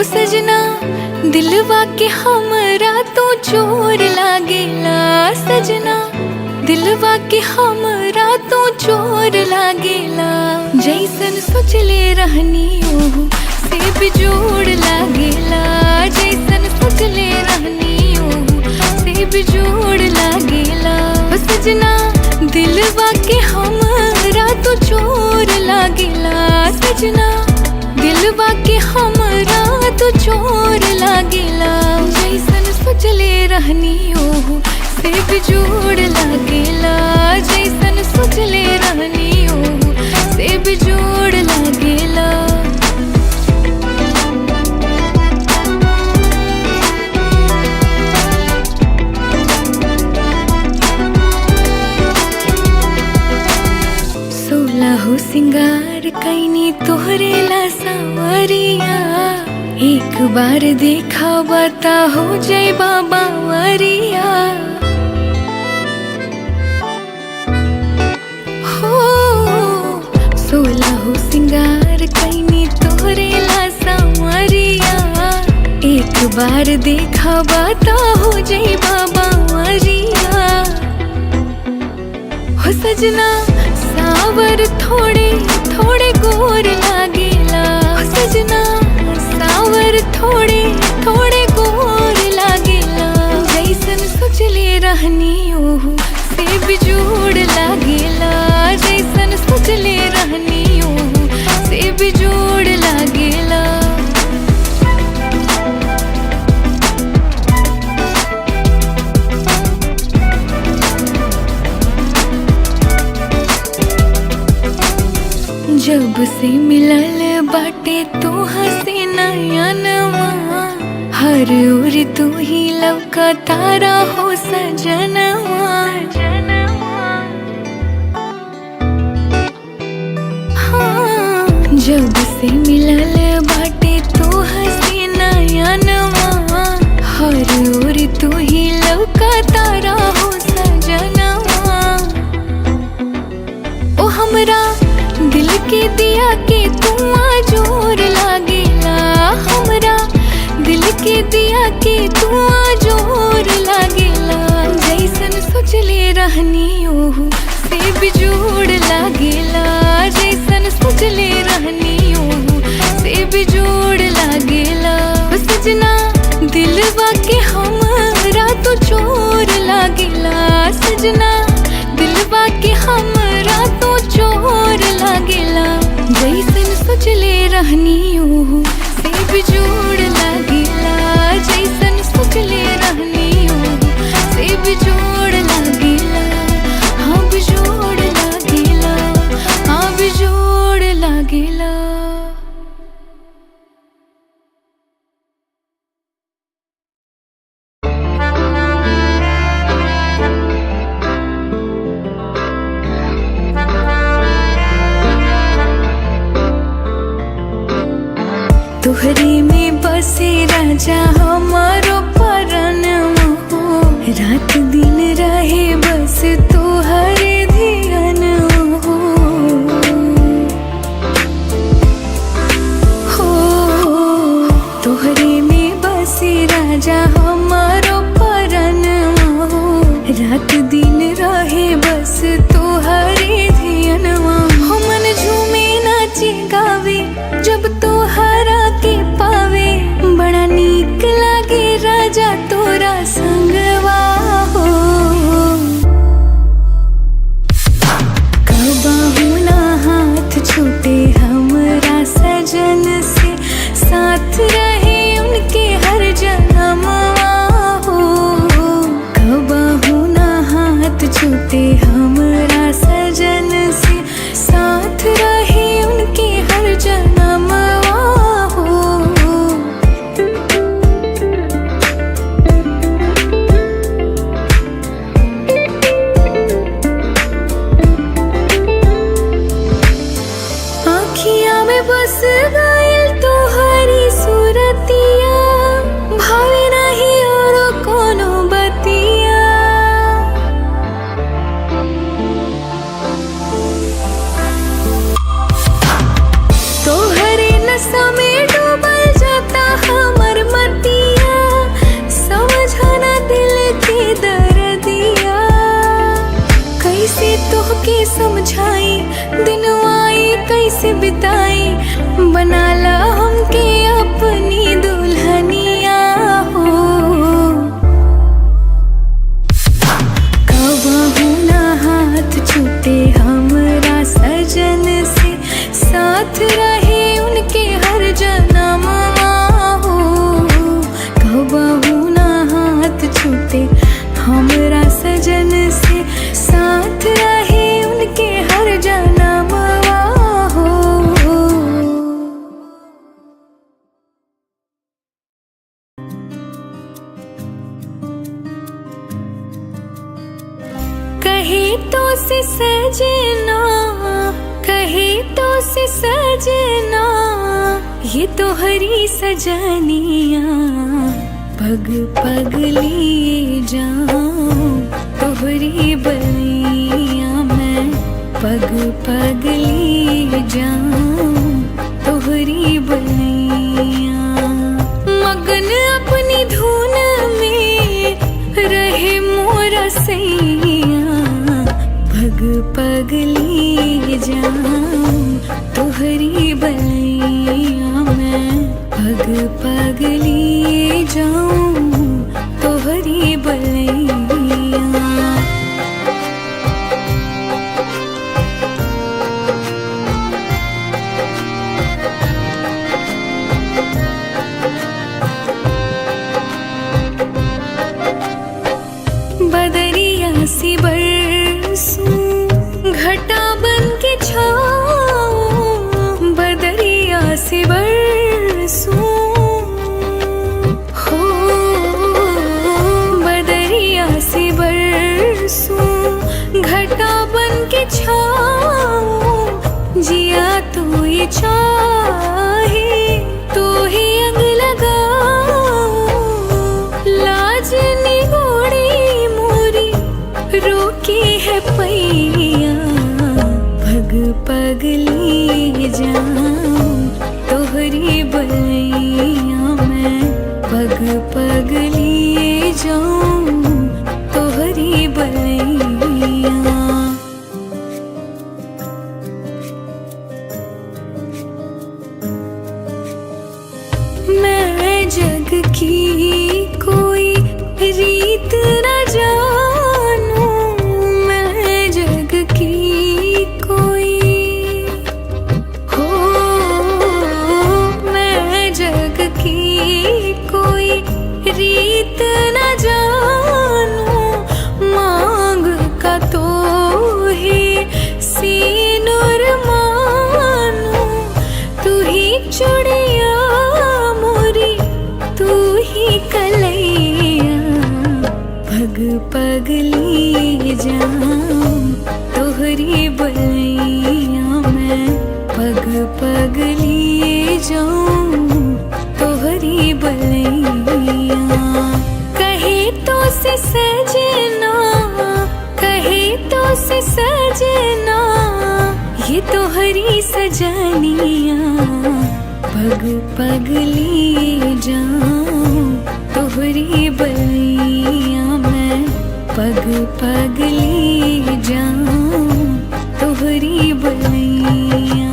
ओ सजना दिलवा के हमरा तो चोर लागेला। सजना दिलवा के हमरा तो चोर लागेला। जैसन सोचले रहनी ओहू से बिजोड़ लागेला। जैसन सोचले रहनी ओहू से बिजोड़ लागेला। ओ सजना दिलवा के हमरा तो चोर लागेला। सजना दिलवा के हमरा तो चोर लागेला। जैसन सोचले रहनी ओहू से बिजोड़ लागेला। जैसन सोचले रहनी ओहू से बिजोड़ लागेला। सोलहो सिंगार कैनी तोहरे ला सावरिया। एक बार देखा बता हो जाए बाबा वरिया। हो सोलहो सिंगार कैनी तोहरे ला सावरिया। एक बार देखा बता हो जाए बाबा वरिया। हो सजना सावर थोड़े थोड़े गोर लागेला। सजना सावर थोड़े थोड़े गोर लागेला। जैसन सोचले रहनी ओहू से बिजोड़ लागेला। जैसन सोचले रहनी ओहू से बिजोड़ लागेला। जब से मिलल बाटे तोहा से नयनवा। हर ओर तू ही लौका तारा हो सजनवा। हाँ जब से मिलल बाटे तोहा से नयनवा। हर ओर तू ही लौका तारा हो सजनवा। ओ हमरा दिल के दिया के धुआं जोर लागेला। हमरा दिल के दिया के धुआं जोर लागेला। जैसन सोचले रहनी ओहू से बिजोड़ लागेला। जैसन सोचले रहनी ओहू से बिजोड़ लागेला। सजना दिलवा के हमरा तो चोर लागेला। सजना दिलवा के हमरा तो चोर लागेला। जैसन सोचले रहनी ओहू से बिजोड़ लागेला। जैसन सोचले रहनी ओहू से बिजोड़ लागेला। हाँ बिजोड़ लागेला। हाँ बिजोड़ लागेला। तोहरे में बसे राजा हमारो परनवा हो। रात दिन रहे बस तोहरे ध्यानवा हो। तोहरे में बसे राजा हमारो परनवा हो। रात दिन रहे बस तोहरे ध्यानवा हो। मन झूमे नाचे गावे जब तोहरा के पावे। बड़ा नीक लागे राजा तोरा संगवा हो। कबाहू ना हाथ छूटे हमरा सजन से। साथ रहे उनके हर जन्मवा कहे तो से सजना, कहे तो से सजना, ये तो हरी सजनिया। पग पग लिए जाऊं तोहरी बलिया मैं, पग पग लिए जाऊं तोहरी बलिया। मगन अपनी धुन में रहे मोरा सैया, पग पग लिए जाऊं तोहरी बलिया मैं, पग पग लिए जाऊं तोहरी बलिया। बदरिया सी बरसूं घटा बन के छाऊं, बदरिया सी बरसूं हो, बदरिया सी बरसूं घटा बन के छाऊं। जिया तो ये चाहे तो ही अंग लगाऊं, लाज निगोड़ी रोकी है पैया। पग पग लिए जाऊं तोहरी बलिया मैं, पग पग लिए जाऊं तोहरी बलिया। मैं जग की कोई रीत न जानूं, मैं जग की कोई हो, मैं जग की कोई रीत न जानूं। मांग का तो है सीनुर मानूं, तू ही चुड़िया मोरी, तू ही कलैया। पग पग लिए जाऊं तोहरी बलिया मैं, पग पग लिए जाऊं तोहरी बलिया। कहे तो से सजना, कहे तो से सजना, ये तो हरी सजनिया। पग पग लिए जाऊं तोहरी बलिया मैं, पग पग लिए जाऊं तोहरी बलिया।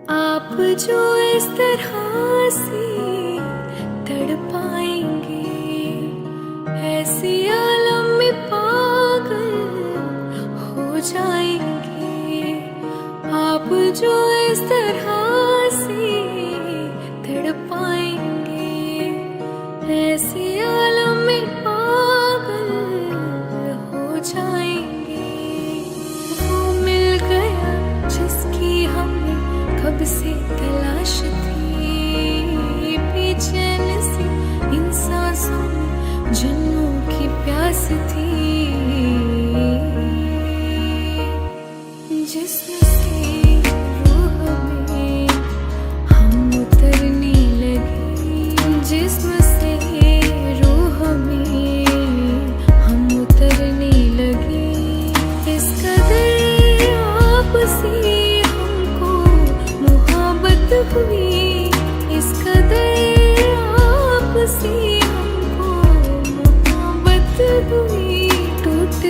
आप जो इस तरह से तड़पाएंगे, ऐसे आलम में पागल हो जाएंगे। आप जो इस तरह से तड़पाएंगे, ऐसे आलम में पागल हो जाएंगे। वो मिल गया जिसकी हमें कब से तलाश थी, बेचैन सी इन सांसों में जन्मों की प्यास थी। जिस्म से रूह में हम उतरने लगे, जिस्म से रूह में हम उतरने लगे। इस कदर आपसे हुई, इस कदर आपसे हमको मोहब्बत हुई। टूट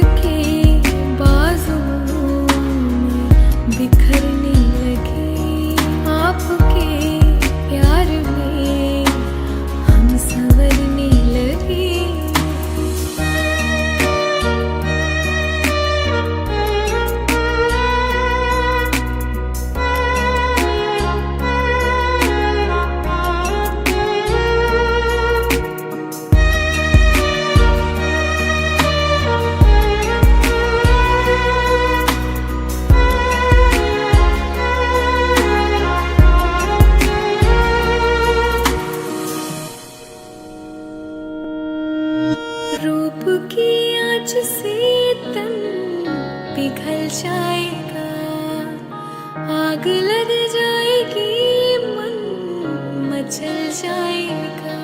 जाएगा।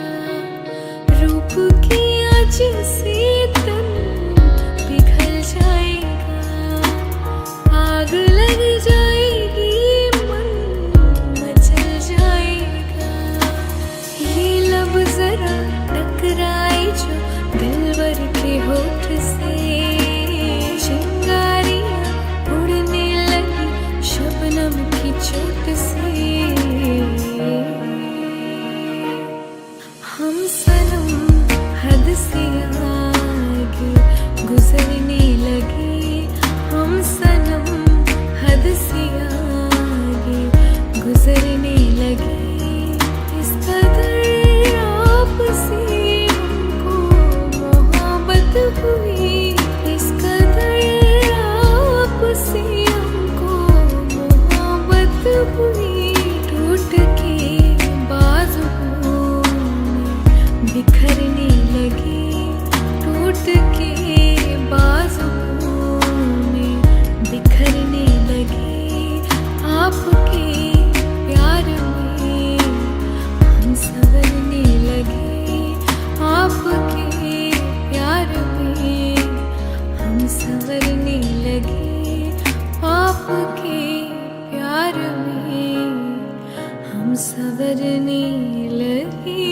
रूप की आज से तन पिघल जाएगा। आग लग जाएगी, मन मचल जाएगा। ये लब जरा टकराए जो दिलवर के होठ से, चिंगारियां उड़ने लगी शबनम की चोट से। हम सनम हद से आगे गुजरने लगे। हम सनम हद से आगे गुजरने लगे। इस कदर आपसे हमको मोहब्बत हुई। इस कदर आपसे हमको मोहब्बत हुई। टूट के बाजुओं में बिखरने लगी। टूट के बाजुओं में बिखरने लगी। आपके प्यार में हम संवरने लगे। आपके प्यार में हम संवरने लगे। आपके प्यार में हम संवरने लगे।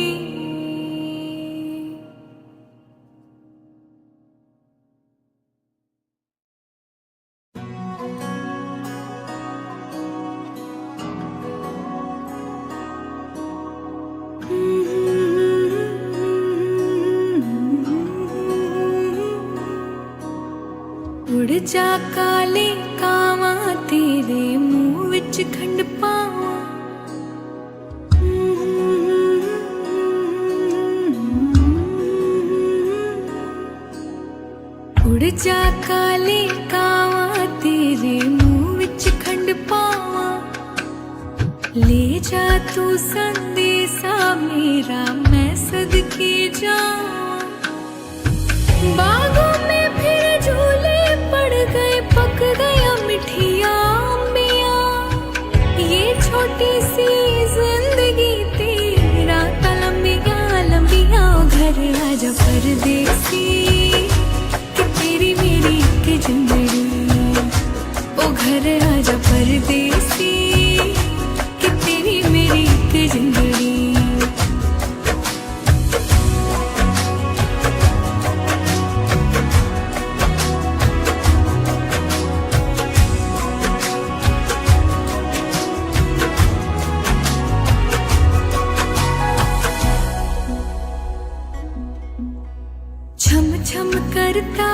उड़ जा काले कावां तेरे मुंह विच खंड पावां। उड़ जा काले कावां तेरे मुंह विच खंड पावां। ले जा तू संदेशा मेरा मैं सदके जावां। बागों में फिर झूले पड़ गए, पक गया मिठिया अम्बिया। ये छोटी सी जिंदगी तेरा लंबिया लंबिया। घर आजा परदेसी कि तेरी मेरी एक जिंदड़ी। ओ घर आजा परदेसी कि तेरी मेरी एक जिंदड़ी। छम छम करता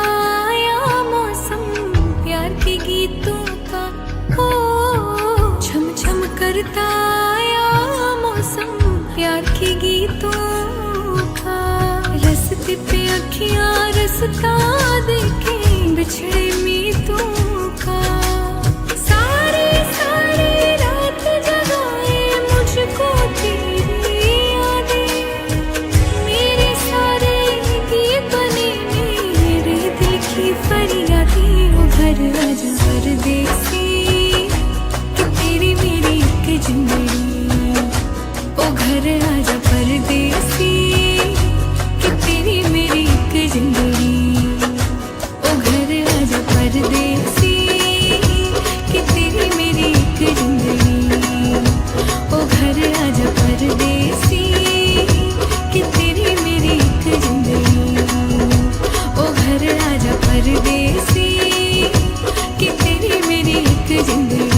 आया मौसम प्यार के गीतों का। हो छम छम करता आया मौसम प्यार के गीतों का। रस्ते पे अखियां रस्ता देखे बिछड़े मीतों का। सारी सारी रात जगाए मुझको तेरी यादें। मेरे सारे गीत बने मेरे दिल की फरियादें। वो घर आजा परदेसी कि तेरी मेरी एक जिंदड़ी। ओ घर आजा परदेसी कि तेरी मेरी एक जिंदड़ी। ओ घर आजा परदेसी कि तेरी मेरी एक जिंदड़ी। ओ घर आजा परदेसी कि तेरी मेरी एक जिंदड़ी। ओ घर आजा परदेसी कि तेरी मेरी एक जिंदड़ी।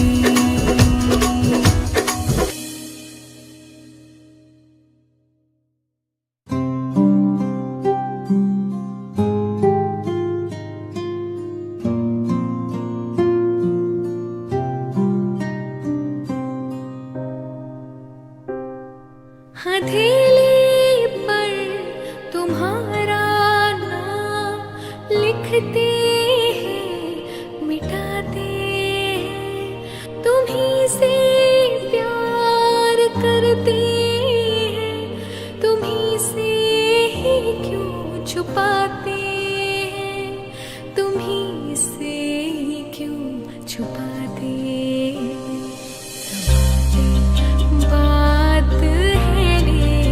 हथेली पर तुम्हारा नाम लिखते हैं मिटाते हैं। तुम्हीं से प्यार करते हैं, तुम्हीं से ही क्यों छुपाते हैं। तुम्हीं से ही क्यों छुपाते हैं। बात है रे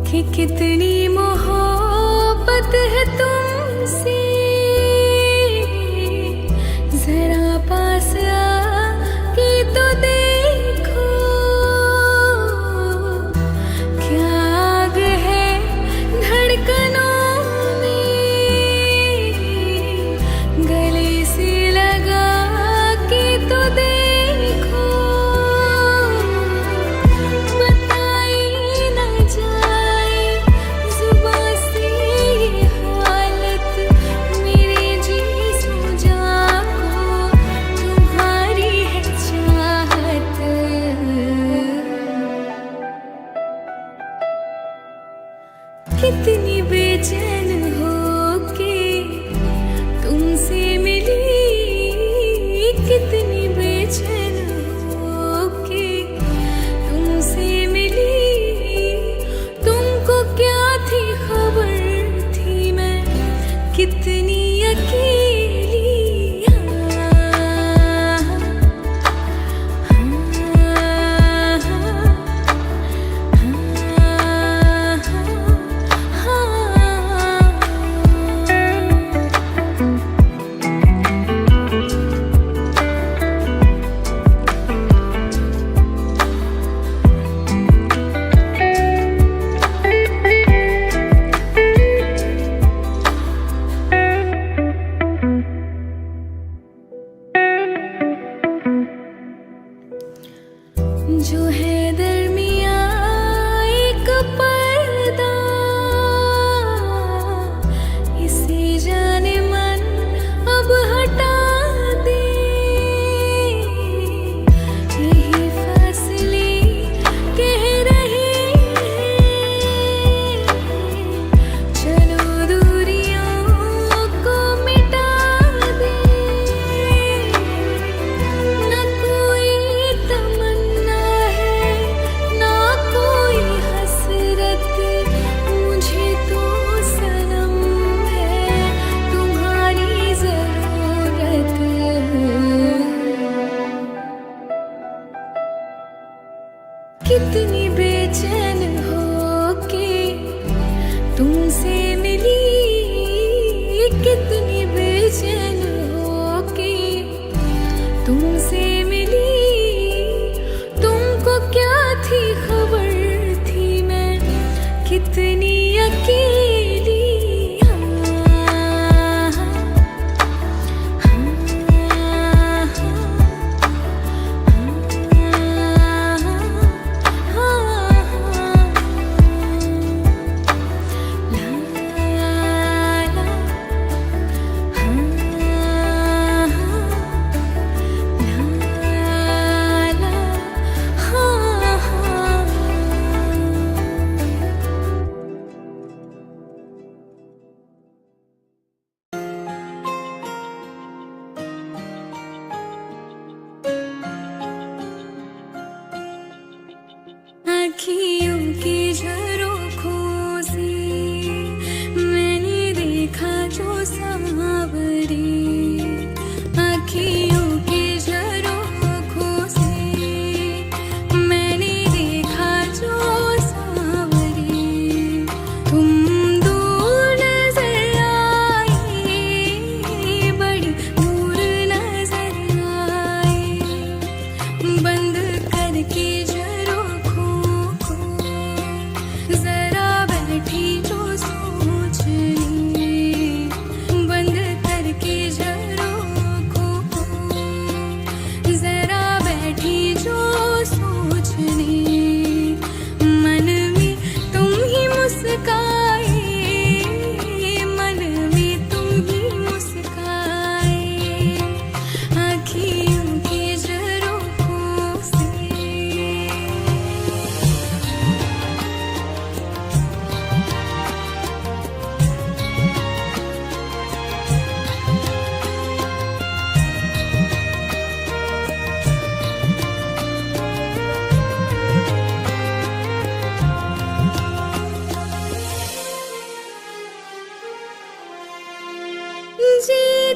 कि कितनी मोहब्बत है तुमसे, जरा पास आके तो देखो, क्या आग है धड़कनों में, गले से लगा के तो देखो, बताई न जाए जुबां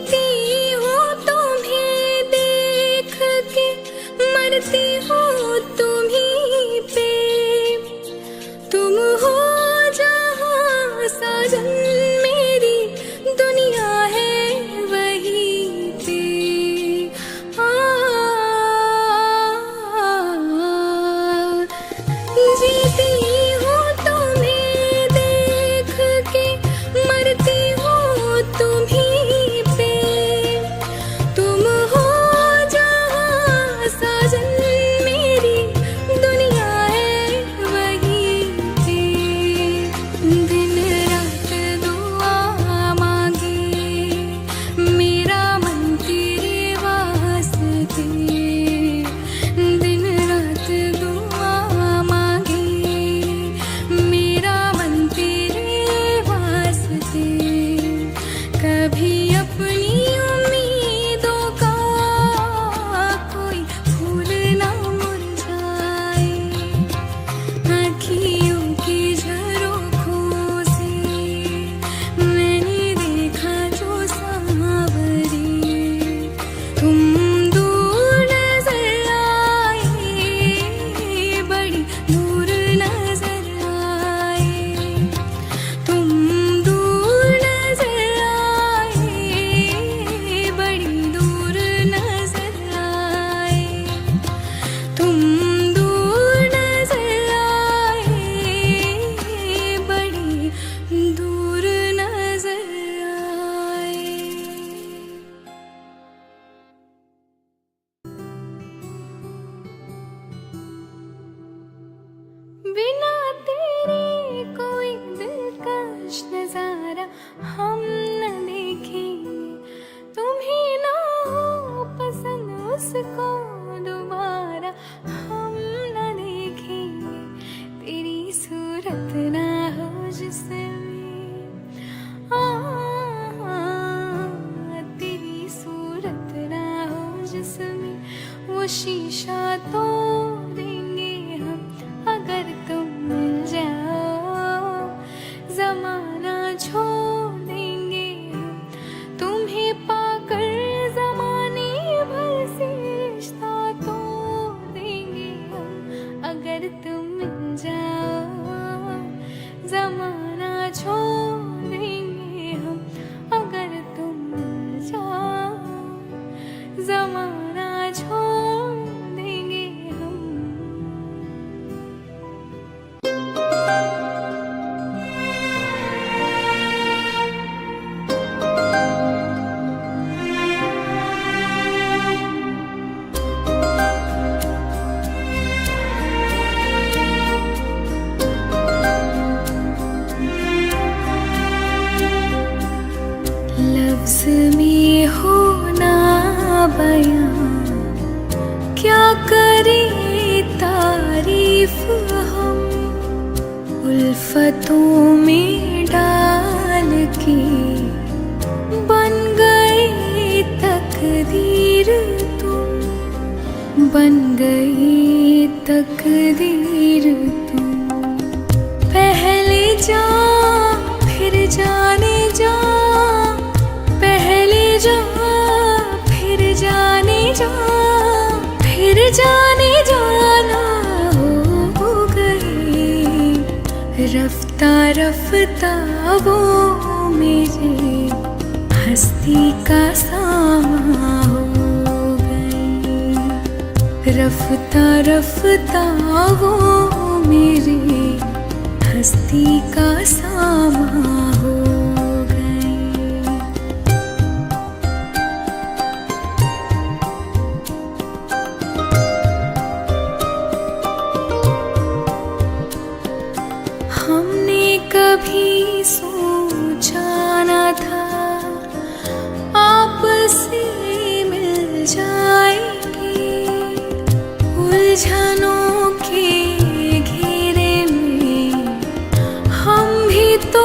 जीती हूँ तुम्हें देख के, मरती हूँ तुम्हीं पे। तुम हो जहाँ साजन, मेरी दुनिया है वहीं पे। जीती हूँ तुम्हें देख के, मरती हूँ तुम्हीं पे। तुम हो जहाँ साजन, मेरी दुनिया है वहीं पे। दिन रात दुआ मांगे मेरा मन तेरे वास्ते। दिन रात दुआ मांगे मेरा मन तेरे वास्ते। कभी अपनी उम्मीदों का कोई फूल ना मुरझाए। आँखियों की झरोखों से मैंने देखा जो सांवरे। तुम दूर नजर आए, बड़ी दूर नजर आए। तुम दूर नजर आए, बड़ी दूर नजर आए। तुम दूर नजर आए, बड़ी दूर नजर आए। बिना तेरे कोई दिलकश नजारा हम न देखेंगे। तुम्हें ना हो पसंद उसको दोबारा हम न देखेंगे। तेरी सूरत ना हो जिसमें तेरी सूरत ना हो जिसमें, वो शीशा तोड़ देंगे हम अगर तुम मिल जाओ। जमाना छोड़ देंगे हम तुम्हें पाकर, जमाने भर से रिश्ता तोड़ देंगे हम अगर तुम मिल जाओ। जमाना छोड़ देंगे हम अगर तुम मिल जाओ। जमाना छोड़ देंगे हम। लफ्ज़ में हो ना बयां, क्या करे तारीफ हम। उल्फतों में डाल के बन गए तकदीर तुम। बन गई तकदीर तुम। पहले जा फिर जाने जा, पहले जा फिर जाने जा, फिर जाने जाना हो गई। रफ्ता रफ्ता वो मेरे हस्ती का सामा हो गई। रफ्ता रफ्ता वो मेरे हस्ती का सामा हो गई। हमने कभी सोचा न था आपसे मिल जाएंगे। उलझनों के घेरे में हम भी तो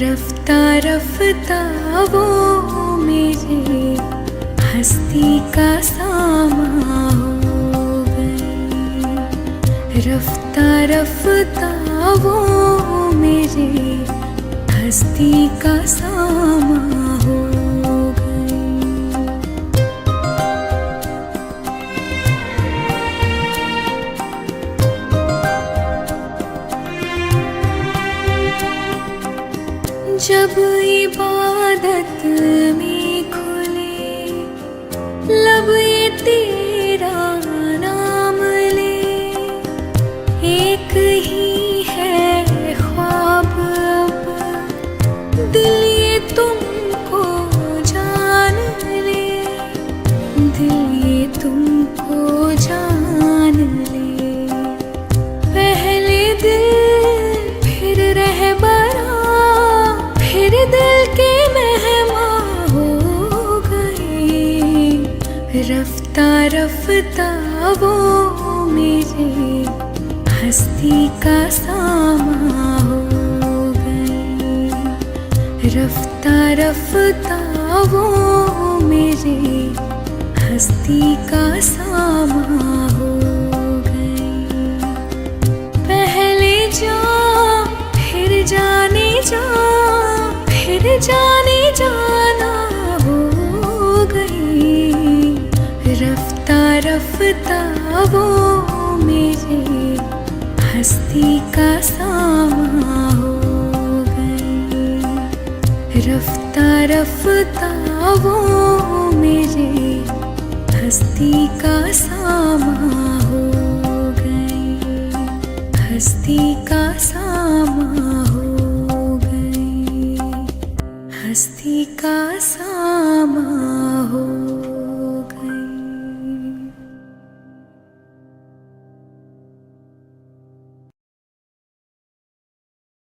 रफ्ता रफ्ता वो मेरे हस्ती का सामा हो गई। रफ्ता रफ्ता वो मेरे हस्ती का सामा हो गई। जब इबादत में खुले लब ये तेरा नाम ले, एक ही है ख्वाब अब दिल ये तुमको जान ले, दिल ये तुमको जान ले। पहले दिल फिर रहबरा, फिर दिल के मेहमान हो गए। रफ्ता रफ्ता वो मेरे हस्ती का सामा हो गए। रफ्ता रफ्ता वो मेरे हस्ती का सामा हो गए। पहले जा फिर जाने जा, फिर जाने जाना हो गई। रफ्ता रफ्ता वो मेरे हस्ती का सामा हो गई। रफ्ता रफ्ता वो मेरे हस्ती का सामा हो गई। हस्ती का सामा हो गई। हस्ती का सामा।